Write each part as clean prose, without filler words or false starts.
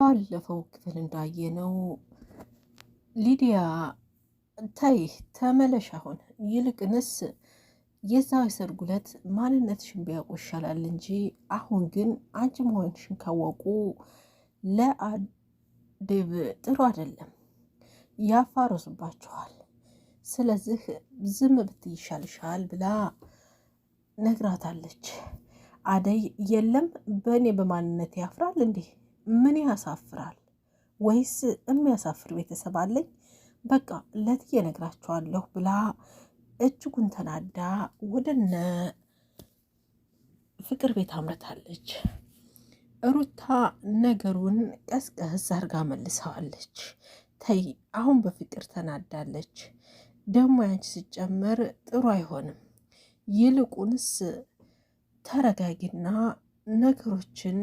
ባለፈው ክፍል እንዳየነው ሊዲያ ታይ ተመለሽ፣ አሁን ይልቅንስ የዛው የሰርጉ ዕለት ማንነትሽን ቢያውቁ ይሻላል እንጂ አሁን ግን አንቺ መሆንሽን ካወቁ ለአዴብ ጥሩ አይደለም፣ ያፋረሱባቸዋል። ስለዚህ ዝም ብትይ ይሻልሻል ብላ ነግራታለች። አደይ የለም በእኔ በማንነት ያፍራል እንዴ? ምን ያሳፍራል? ወይስ የሚያሳፍር ቤተሰብ አለኝ? በቃ ለትዬ ነግራቸዋለሁ ብላ እጅጉን ተናዳ ወደነ ፍቅር ቤት አምርታለች። ሩታ ነገሩን ቀስቀስ አርጋ መልሰዋለች። ተይ አሁን በፍቅር ተናዳለች። ደግሞ ያንቺ ሲጨመር ጥሩ አይሆንም። ይልቁንስ ተረጋጊና ነገሮችን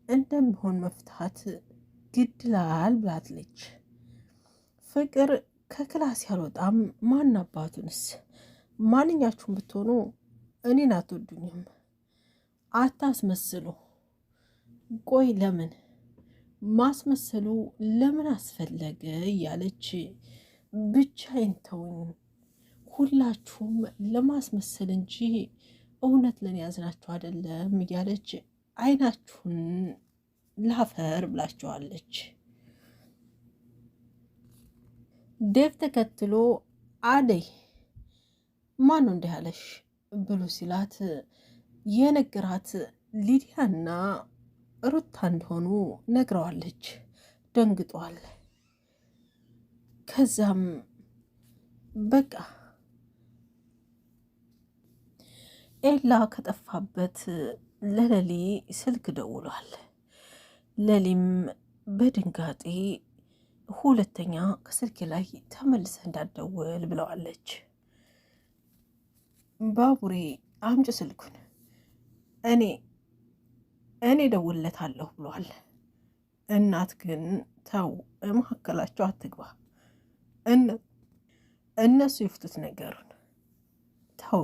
እንደሚሆን መፍታት ግድላል ብላትለች። ፍቅር ከክላስ ያልወጣም ማን አባቱንስ? ማንኛችሁም ብትሆኑ እኔን አትወዱኝም፣ አታስመስሉ። ቆይ ለምን ማስመሰሉ ለምን አስፈለገ? እያለች ብቻዬን ተውኝ፣ ሁላችሁም ለማስመሰል እንጂ እውነት ለኔ ያዝናችሁ አይደለም እያለች አይናችሁን ላፈር ብላችኋለች። ዴቭ ተከትሎ አደይ ማን ነው እንዲህ ያለሽ ብሎ ሲላት የነገራት ሊዲያና ሩታ እንደሆኑ ነግረዋለች። ደንግጧል። ከዛም በቃ ኤላ ከጠፋበት ለሌሊ ስልክ ደውሏል። ሌሊም በድንጋጤ ሁለተኛ ከስልክ ላይ ተመልሰ እንዳትደውል ብለዋለች። ባቡሬ አምጪ ስልኩን እኔ ደውልለታለሁ ብሏል። እናት ግን ተው መካከላቸው አትግባ፣ እነሱ ይፍቱት ነገሩን ተው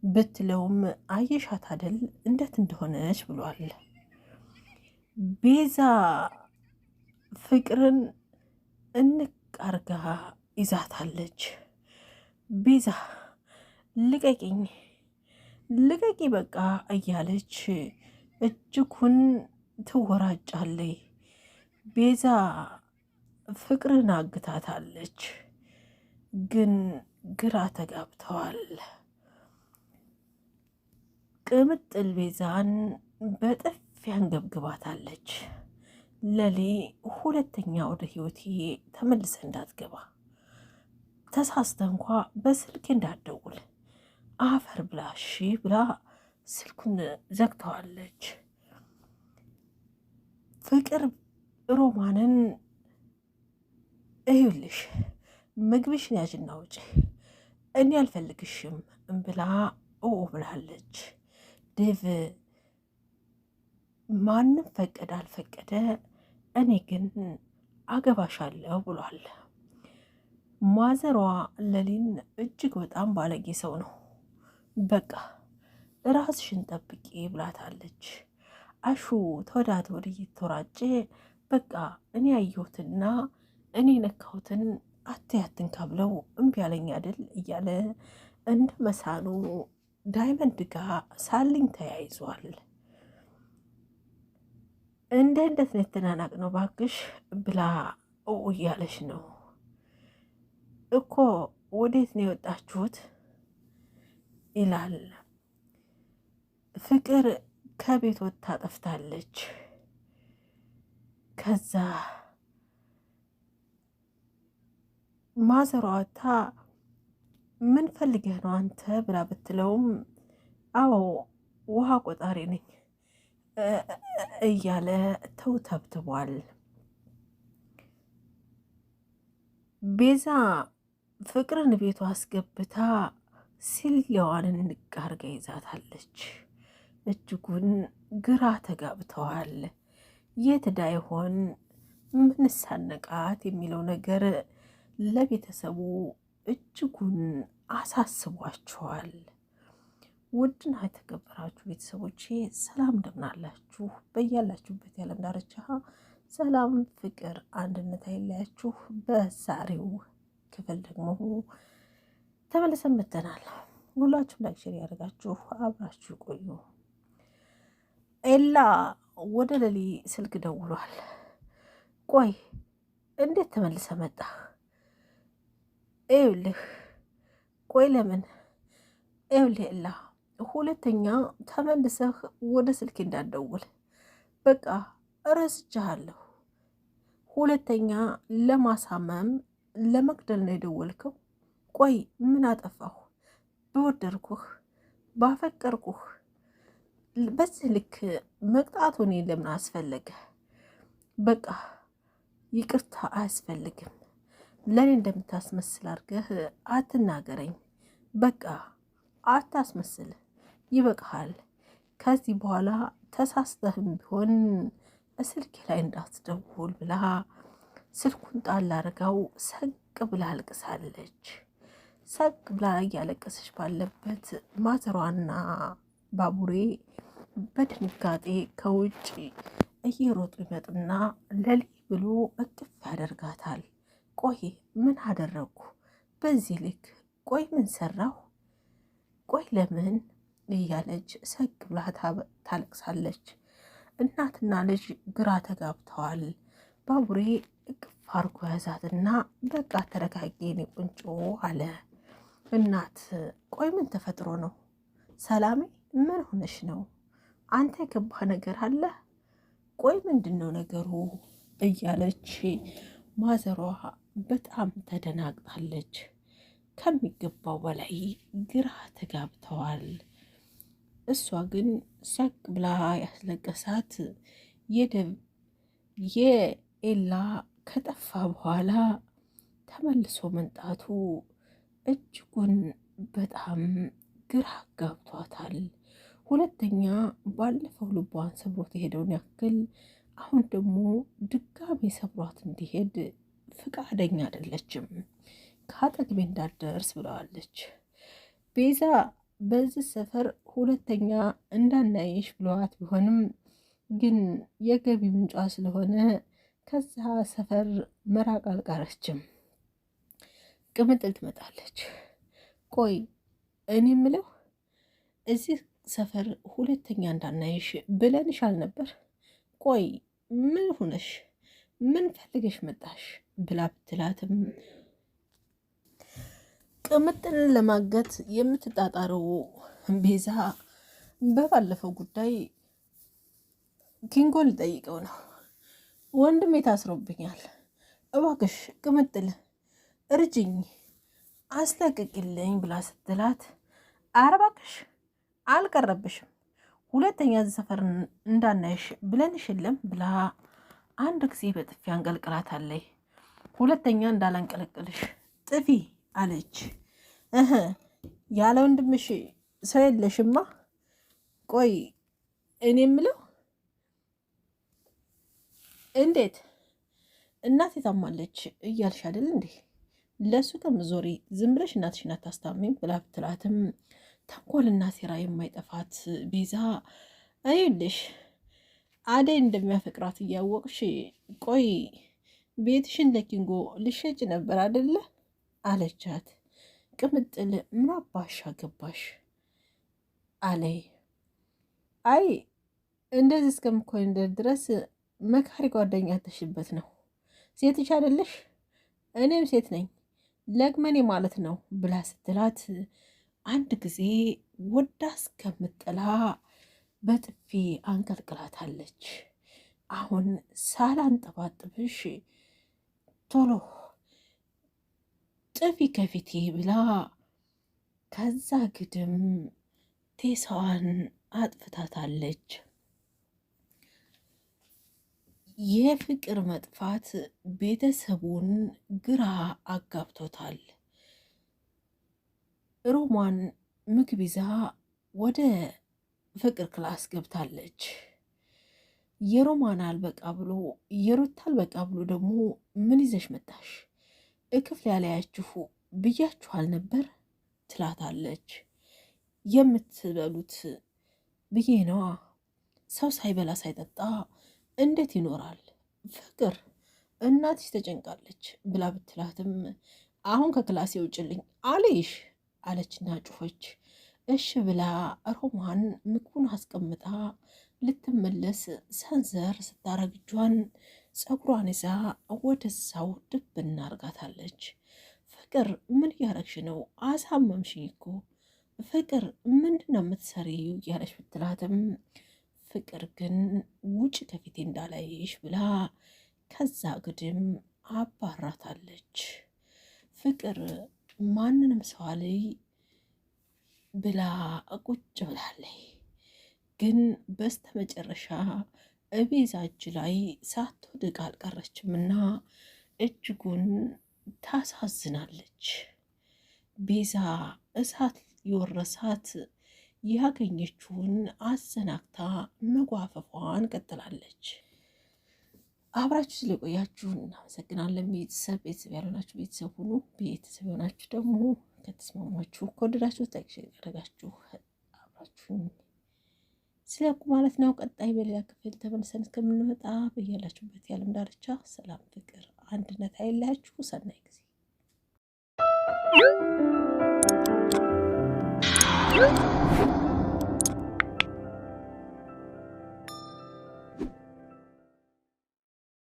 ብትለውም አየሻት አደል እንዴት እንደሆነች ብሏል። ቤዛ ፍቅርን እንቃርጋ ይዛታለች። ቤዛ ልቀቂኝ ልቀቂ በቃ እያለች እጅጉን ትወራጫለች። ቤዛ ፍቅርን አግታታለች። ግን ግራ ተጋብተዋል። ቅምጥል ቤዛን በጥፊ አንገብግባታለች። ለሊ ሁለተኛ ወደ ህይወቴ ተመልሰ እንዳትገባ፣ ተሳስተ እንኳ በስልክ እንዳትደውል አፈር ብላሽ ብላ ስልኩን ዘግተዋለች። ፍቅር ሮማንን እዩልሽ ምግብሽን ያዥና ውጪ እኔ አልፈልግሽም ብላ ብላለች። ዴቭ ማንም ፈቀደ አልፈቀደ እኔ ግን አገባሻለሁ ብሏል። ማዘሯ ለሊን እጅግ በጣም ባለጌ ሰው ነው። በቃ ራስሽን ጠብቂ ብላታለች። አሹ ተወዳት ወደ እየተወራጨ በቃ እኔ ያየሁትና እኔ ነካሁትን አትያትን ካብለው እምቢ ያለኝ አይደል እያለ እንደ መሳኑ ዳይመንድ ጋር ሳልኝ ተያይዟል። እንደት ነው የተናናቅ ነው ባክሽ ብላ እያለች ነው እኮ ወዴት ነው የወጣችሁት ይላል። ፍቅር ከቤት ወጥታ ጠፍታለች። ከዛ ማዘሯ ወጥታ ምን ፈልገህ ነው አንተ ብላ ብትለውም አዎ ውሃ ቆጣሪ ነኝ እያለ ተውተብትቧል። ቤዛ ፍቅርን ቤቷ አስገብታ ሲልያዋን እንቃርጋ ይዛታለች። እጅጉን ግራ ተጋብተዋል። የትዳ ይሆን ምንሳነቃት የሚለው ነገር ለቤተሰቡ እጅጉን አሳስቧቸዋል። ውድና የተከበራችሁ ቤተሰቦቼ ሰላም እንደምን አላችሁ? በያላችሁበት የዓለም ዳርቻ ሰላም፣ ፍቅር፣ አንድነት አይለያችሁ። በዛሬው ክፍል ደግሞ ተመልሰን መጥተናል። ሁላችሁም ላይክ ሼር ያደርጋችሁ አብራችሁ ቆዩ። ኤላ ወደ ሌሊ ስልክ ደውሏል። ቆይ እንዴት ተመልሰ መጣ? ይኸውልህ ቆይ ለምን? ይኸውልህ ኤላ ሁለተኛ ተመልሰህ ወደ ስልክ እንዳትደውል፣ በቃ እረስቼሃለሁ። ሁለተኛ ለማሳመም ለመግደል ነው የደወልከው? ቆይ ምን አጠፋሁ? በወደድኩህ ባፈቀርኩህ በዚህ ልክ መቅጣቱ እኔ ለምን አስፈለገ? በቃ ይቅርታ አያስፈልግም። ለእኔ እንደምታስመስል አድርገህ አትናገረኝ። በቃ አታስመስል፣ ይበቃሃል። ከዚህ በኋላ ተሳስተህም ቢሆን ስልኬ ላይ እንዳትደውል ብላ ስልኩን ጣል አድርጋው ሰቅ ብላ አልቅሳለች። ሰቅ ብላ እያለቀሰች ባለበት ማዘሯና ባቡሬ በድንጋጤ ከውጭ እየሮጡ ይመጡና ለሊ ብሎ እቅፍ ያደርጋታል። ቆይ ምን አደረግኩ በዚህ ልክ? ቆይ ምን ሰራሁ? ቆይ ለምን እያለች ሰግ ብላ ታለቅሳለች። እናትና ልጅ ግራ ተጋብተዋል። ባቡሬ እቅፍ አርጎ ያዛትና በቃ ተረጋጊ የኔ ቁንጮ አለ። እናት ቆይ ምን ተፈጥሮ ነው? ሰላሜ ምን ሆነሽ ነው? አንተ የገባህ ነገር አለ? ቆይ ምንድን ነው ነገሩ? እያለች ማዘሯ በጣም ተደናግጣለች። ከሚገባው በላይ ግራ ተጋብተዋል። እሷ ግን ሳቅ ብላ ያስለቀሳት የኤላ ከጠፋ በኋላ ተመልሶ መምጣቱ እጅጉን በጣም ግራ ጋብቷታል። ሁለተኛ ባለፈው ልቧን ሰብሮት የሄደውን ያክል አሁን ደግሞ ድጋሜ ሰብሯት እንዲሄድ ፍቃደኛ አይደለችም። ከአጠግቤ እንዳትደርስ ብለዋለች። ቤዛ በዚህ ሰፈር ሁለተኛ እንዳናይሽ ብለዋት ቢሆንም ግን የገቢ ምንጯ ስለሆነ ከዛ ሰፈር መራቅ አልቀረችም። ቅምጥል ትመጣለች። ቆይ እኔ የምለው እዚህ ሰፈር ሁለተኛ እንዳናይሽ ብለንሽ አልነበር? ቆይ ምን ሆነሽ ምን ፈልገሽ መጣሽ? ብላ ብትላትም ቅምጥልን ለማገት የምትጣጣረው ቤዛ በባለፈው ጉዳይ ኪንጎ ልጠይቀው ነው። ወንድሜ ታስሮብኛል፣ እባክሽ ቅምጥል እርጅኝ አስለቅቅልኝ ብላ ስትላት፣ ኧረ እባክሽ አልቀረብሽም፣ ሁለተኛ እዚህ ሰፈር እንዳናይሽ ብለንሽ የለም ብላ አንድ ጊዜ በጥፊ አንቀልቅላታለች። ሁለተኛ እንዳላንቀለቅልሽ ጥፊ አለች። ያለ ወንድምሽ ሰው የለሽማ? ቆይ እኔ የምለው እንዴት እናቴ ታማለች እያልሽ አይደል እንዴ? ለእሱ ከምዞሪ ዝም ብለሽ እናትሽን አታስታሚም ብላ ብትላትም ተንኮልና ሴራ የማይጠፋት ቤዛ አይልሽ አደይ እንደሚያፈቅራት እያወቅሽ ቆይ ቤትሽን ለኪንጎ ልሸጭ ነበር አደለ አለቻት። ቅምጥል ምን አባሽ አገባሽ አለይ። አይ እንደዚህ እስከምኮን ድረስ መካሪ ጓደኛ ተሽበት ነው። ሴትሽ አይደለሽ? እኔም ሴት ነኝ ለግመኔ ማለት ነው ብላ ስትላት አንድ ጊዜ ወዳ እስከምጥላ በጥፊ አንቀልቅላታለች። አሁን ሳላንጠባጥብሽ ቶሎ ጥፊ ከፊቴ ብላ ከዛ ግድም ቴሳዋን አጥፍታታለች። የፍቅር መጥፋት ቤተሰቡን ግራ አጋብቶታል። ሮማን ምግብ ይዛ ወደ ፍቅር ክላስ ገብታለች። የሮማን አልበቃ ብሎ የሩታ አልበቃ ብሎ ደግሞ ምን ይዘሽ መጣሽ? እክፍል ያለያችሁ ብያችኋል ነበር ትላታለች። የምትበሉት ብዬ ነዋ። ሰው ሳይበላ ሳይጠጣ እንዴት ይኖራል? ፍቅር እናትሽ ተጨንቃለች ብላ ብትላትም አሁን ከክላሴ ውጭልኝ አልይሽ አለችና ጩኸች። እሽ ብላ ሮማን ምግቡን አስቀምጣ ልትመለስ ሰንዘር ስታረግ እጇን ፀጉሯን ይዛ ወደዛው ድብ እናርጋታለች። ፍቅር ምን እያረግሽ ነው? አሳመምሽኝ እኮ ፍቅር ምንድን ነው የምትሰሪው? እያለች ብትላትም ፍቅር ግን ውጭ ከፊቴ እንዳላይሽ ብላ ከዛ ግድም አባራታለች። ፍቅር ማንንም ሰው አለይ ብላ ቁጭ ብላለች። ግን በስተመጨረሻ እቤዛ እጅ ላይ ሳትወድቅ አልቀረችም እና እጅጉን ታሳዝናለች። ቤዛ እሳት የወረሳት ያገኘችውን አዘናግታ መጓፈፏን ቀጥላለች። አብራችሁ ስለቆያችሁ እናመሰግናለን። ቤተሰብ ያልሆናችሁ ቤተሰብ ሁኑ። ቤተሰብ የሆናችሁ ደግሞ ከተስማማችሁ ከወደዳችሁ ጠቅሽ ያደረጋችሁ አብራችሁ ስለቁ ማለት ነው። ቀጣይ በሌላ ክፍል ተመልሰን እስከምንመጣ በያላችሁበት የዓለም ዳርቻ ሰላም፣ ፍቅር፣ አንድነት አይለያችሁ። ሰናይ ጊዜ